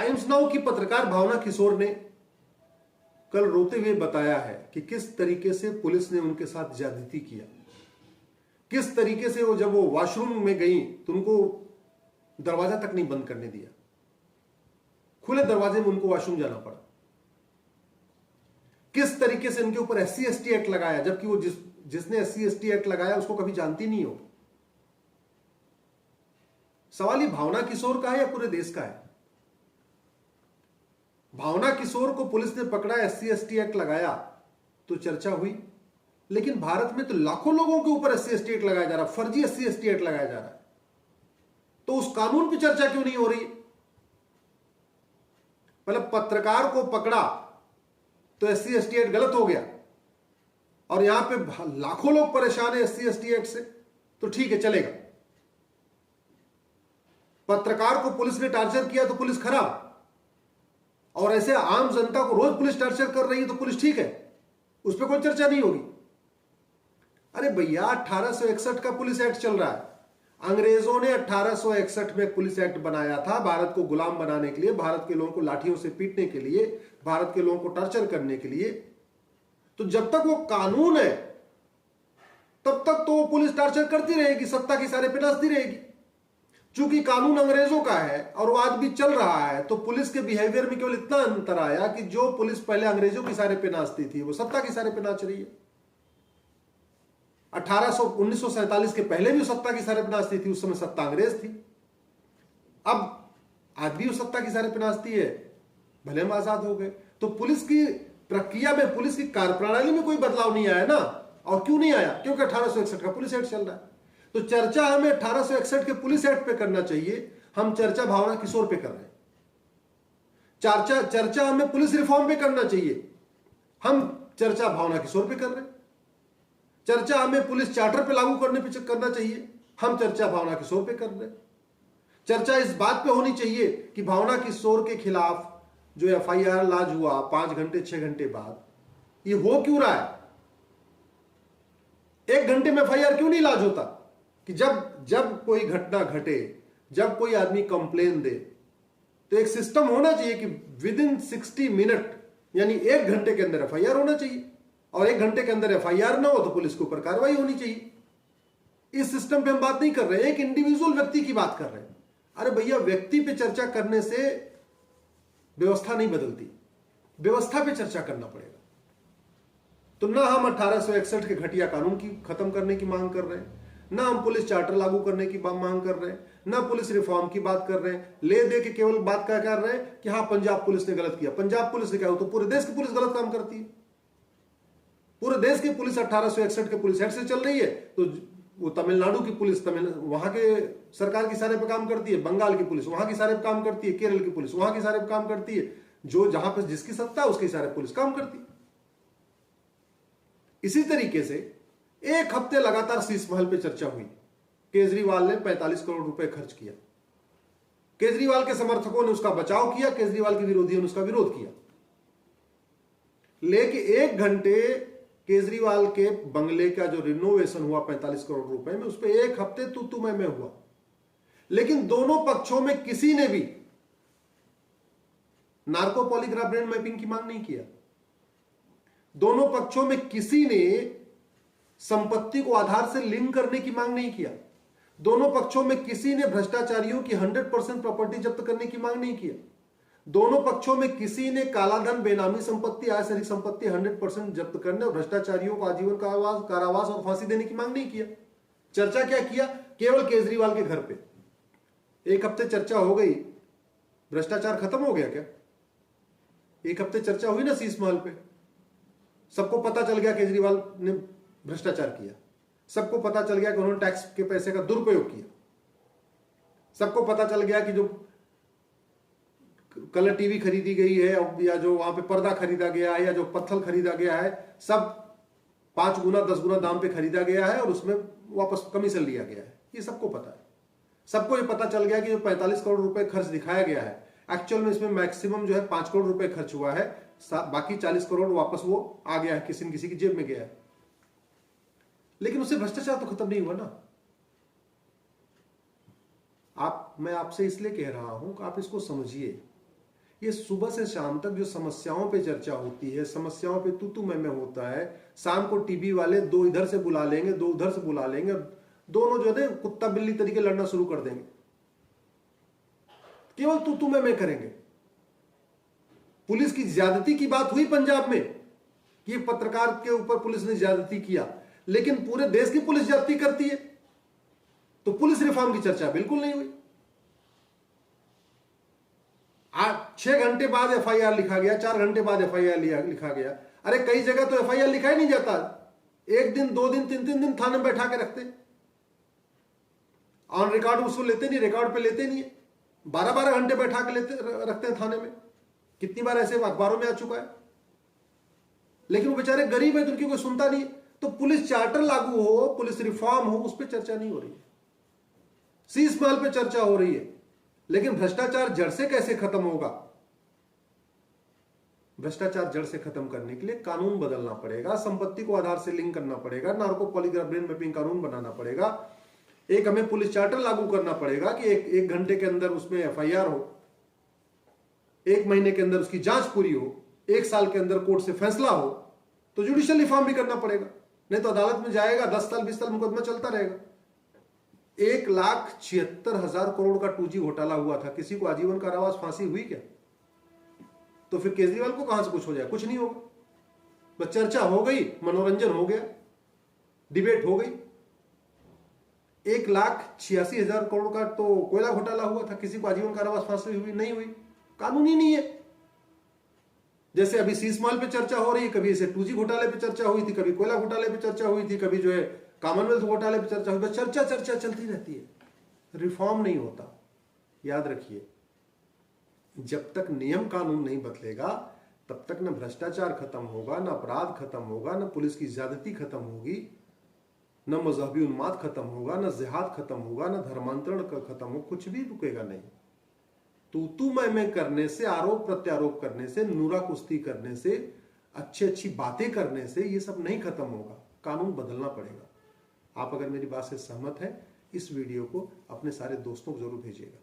Times now की पत्रकार भावना किशोर ने कल रोते हुए बताया है कि किस तरीके से पुलिस ने उनके साथ ज्यादती किया, किस तरीके से वो जब वो वॉशरूम में गई तो उनको दरवाजा तक नहीं बंद करने दिया, खुले दरवाजे में उनको वॉशरूम जाना पड़ा। किस तरीके से उनके ऊपर SC ST एक्ट लगाया, जबकि वो जिसने SC ST एक्ट लगाया उसको कभी जानती नहीं हो। सवाल ये भावना किशोर का है या पूरे देश का है? भावना किशोर को पुलिस ने पकड़ा, SC ST एक्ट लगाया तो चर्चा हुई, लेकिन भारत में तो लाखों लोगों के ऊपर SC ST एक्ट लगाया जा रहा है, फर्जी SC ST एक्ट लगाया जा रहा है, तो उस कानून की चर्चा क्यों नहीं हो रही? मतलब पत्रकार को पकड़ा तो SC ST एक्ट गलत हो गया और यहां पे लाखों लोग परेशान है SC ST एक्ट से, तो ठीक है चलेगा। पत्रकार को पुलिस ने टार्चर किया तो पुलिस खराब, और ऐसे आम जनता को रोज पुलिस टार्चर कर रही है तो पुलिस ठीक है, उस पर कोई चर्चा नहीं होगी। अरे भैया 1861 का पुलिस एक्ट चल रहा है। अंग्रेजों ने 1861 में पुलिस एक्ट बनाया था भारत को गुलाम बनाने के लिए, भारत के लोगों को लाठियों से पीटने के लिए, भारत के लोगों को टॉर्चर करने के लिए। तो जब तक वो कानून है तब तक तो पुलिस टॉर्चर करती रहेगी, सत्ता की सारे पे नाचती रहेगी। चूंकि कानून अंग्रेजों का है और वो आज भी चल रहा है, तो पुलिस के बिहेवियर में केवल इतना अंतर आया कि जो पुलिस पहले अंग्रेजों की सारे पे नाचती थी वो सत्ता की सारे पे नाच रही है। 1947 के पहले भी सत्ता की सारे पे नाचती थी, उस समय सत्ता अंग्रेज थी। अब आज भी वो सत्ता की सारे पे नाचती है, भले हम आजाद हो गए। तो पुलिस की प्रक्रिया में, पुलिस की कार्यप्रणाली में कोई बदलाव नहीं आया ना। और क्यों नहीं आया? क्योंकि 1861 का पुलिस एक्ट चल रहा है। तो चर्चा हमें 1861 के पुलिस एक्ट पे करना चाहिए, हम चर्चा भावना किशोर पे कर रहे हैं। चर्चा हमें पुलिस रिफॉर्म पे करना चाहिए, हम चर्चा भावना किशोर पे कर रहे हैं। चर्चा हमें पुलिस चार्टर पे लागू करने पे करना चाहिए, हम चर्चा भावना किशोर पे कर रहे हैं। चर्चा इस बात पे होनी चाहिए कि भावना किशोर के खिलाफ जो FIR लॉन्च हुआ 5 घंटे 6 घंटे बाद, ये हो क्यों रहा है? 1 घंटे में FIR क्यों नहीं लॉन्च होता? कि जब कोई घटना घटे, जब कोई आदमी कंप्लेन दे, तो एक सिस्टम होना चाहिए कि विद इन 60 मिनट यानी 1 घंटे के अंदर FIR होना चाहिए, और 1 घंटे के अंदर FIR ना हो तो पुलिस के ऊपर कार्रवाई होनी चाहिए। इस सिस्टम पे हम बात नहीं कर रहे हैं, एक इंडिविजुअल व्यक्ति की बात कर रहे हैं। अरे भैया, व्यक्ति पे चर्चा करने से व्यवस्था नहीं बदलती, व्यवस्था पे चर्चा करना पड़ेगा। तो ना हम 1861 के घटिया कानून की खत्म करने की मांग कर रहे हैं, ना हम पुलिस चार्टर लागू करने की मांग कर रहे हैं, ना पुलिस रिफॉर्म की बात कर रहे हैं। ले दे के केवल बात क्या कर रहे हैं कि हाँ पंजाब पुलिस ने गलत किया। पंजाब पुलिस ने क्या हो, तो पूरे देश की पुलिस गलत काम करती है। पूरे देश की पुलिस 1861 के पुलिस एक्ट से चल रही है, तो वो तमिलनाडु की पुलिस वहां के सरकार की सारे पे काम करती है, बंगाल की पुलिस वहां की सारे पे काम करती है, केरल की पुलिस वहां की सारे पे काम करती है, जो जहां पर जिसकी सत्ता उसकी सारे पुलिस काम करती है। इसी तरीके से 1 हफ्ते लगातार शीश महल पे चर्चा हुई। केजरीवाल ने 45 करोड़ रुपए खर्च किया, केजरीवाल के समर्थकों ने उसका बचाव किया, केजरीवाल के विरोधियों ने उसका विरोध किया। लेकिन 1 घंटे केजरीवाल के बंगले का जो रिनोवेशन हुआ 45 करोड़ रुपए में, उस पर 1 हफ्ते तू मैं हुआ। लेकिन दोनों पक्षों में किसी ने भी नार्को पॉलीग्राफ ब्रेन मैपिंग की मांग नहीं किया। दोनों पक्षों में किसी ने संपत्ति को आधार से लिंक करने की मांग नहीं किया। दोनों पक्षों में किसी ने भ्रष्टाचारियों की 100% प्रॉपर्टी जब्त करने की मांग नहीं किया। दोनों पक्षों में किसी ने कालाधन, बेनामी संपत्ति, आय से अधिक संपत्ति 100% जब्त करने और भ्रष्टाचारियों को आजीवन कारावास और फांसी देने की मांग नहीं किया। चर्चा क्या किया? केवल केजरीवाल के घर पे 1 हफ्ते चर्चा हो गई, भ्रष्टाचार खत्म हो गया क्या? 1 हफ्ते चर्चा हुई ना शीश महल पे, सबको पता चल गया केजरीवाल ने भ्रष्टाचार किया, सबको पता चल गया कि उन्होंने टैक्स के पैसे का दुरुपयोग किया, सबको पता चल गया कि जो कलर टीवी खरीदी गई है या जो वहां पे पर्दा खरीदा गया है या जो पत्थर खरीदा गया है, सब 5 गुना 10 गुना दाम पे खरीदा गया है और उसमें वापस कमीशन लिया गया है। ये सबको पता है। सबको ये पता चल गया कि जो 45 करोड़ रुपए खर्च दिखाया गया है, एक्चुअल में इसमें मैक्सिमम जो है 5 करोड़ रुपए खर्च हुआ है, बाकी 40 करोड़ वापस वो आ गया है, किसी न किसी की जेब में गया है। लेकिन उससे भ्रष्टाचार तो खत्म नहीं हुआ ना। मैं आपसे इसलिए कह रहा हूं कि आप इसको समझिए ये सुबह से शाम तक जो समस्याओं पे चर्चा होती है, समस्याओं पे तू मैं होता है, शाम को टीवी वाले दो इधर से बुला लेंगे, दो उधर से बुला लेंगे, दोनों जो है कुत्ता बिल्ली तरीके लड़ना शुरू कर देंगे, केवल तू मैं करेंगे। पुलिस की ज्यादती की बात हुई पंजाब में कि पत्रकार के ऊपर पुलिस ने ज्यादती किया, लेकिन पूरे देश की पुलिस ज्यादती करती है, तो पुलिस रिफॉर्म की चर्चा बिल्कुल नहीं हुई। 6 घंटे बाद एफआईआर लिखा गया, 4 घंटे बाद एफआईआर लिखा गया। अरे कई जगह तो एफआईआर लिखा ही नहीं जाता, 1 दिन 2 दिन 3 दिन थाने में बैठा के रखते, ऑन रिकॉर्ड उसको लेते नहीं, रिकॉर्ड पे लेते नहीं है, 12-12 घंटे बैठा के रखते हैं थाने में। कितनी बार ऐसे अखबारों में आ चुका है। लेकिन वो बेचारे गरीब है तो उनकी कोई सुनता नहीं। तो पुलिस चार्टर लागू हो, पुलिस रिफॉर्म हो, उस पर चर्चा नहीं हो रही है। शीश महल पे चर्चा हो रही है, लेकिन भ्रष्टाचार जड़ से कैसे खत्म होगा? भ्रष्टाचार जड़ से खत्म करने के लिए कानून बदलना पड़ेगा, संपत्ति को आधार से लिंक करना पड़ेगा, नार्को पॉलीग्राफ ब्रेन मैपिंग कानून बनाना पड़ेगा, एक हमें पुलिस चार्टर लागू करना पड़ेगा कि एक घंटे के अंदर उसमें एफआईआर हो, 1 महीने के अंदर उसकी जांच पूरी हो, 1 साल के अंदर कोर्ट से फैसला हो, तो जुडिशियल रिफॉर्म भी करना पड़ेगा। नहीं तो अदालत में जाएगा, 10 साल 20 साल मुकदमा चलता रहेगा। 1,76,000 करोड़ का 2G घोटाला हुआ था, किसी को आजीवन कारावास फांसी हुई क्या? तो फिर केजरीवाल को कहां से कुछ हो जाए? कुछ नहीं होगा, बस चर्चा हो गई, मनोरंजन हो गया, डिबेट हो गई। 1,86,000 करोड़ का तो कोयला घोटाला हुआ था, किसी को आजीवन कारावास फांसी हुई नहीं हुई? कानून ही नहीं है। जैसे अभी शीश महल पे चर्चा हो रही है, कभी इसे 2G घोटाले पे चर्चा हुई थी, कभी कोयला घोटाले पे चर्चा हुई थी, कभी जो है कॉमनवेल्थ घोटाले पे चर्चा हुई, बस चर्चा चलती रहती है, रिफॉर्म नहीं होता। याद रखिए, जब तक नियम कानून नहीं बदलेगा तब तक न भ्रष्टाचार खत्म होगा, न अपराध खत्म होगा, न पुलिस की ज्यादती खत्म होगी, न मजहबी उन्माद खत्म होगा, न जिहाद खत्म होगा, न धर्मांतरण खत्म हो, कुछ भी रुकेगा नहीं। तू मैं करने से, आरोप प्रत्यारोप करने से, नूरा कुश्ती करने से, अच्छी बातें करने से ये सब नहीं खत्म होगा। कानून बदलना पड़ेगा। आप अगर मेरी बात से सहमत हैं, इस वीडियो को अपने सारे दोस्तों को जरूर भेजिएगा।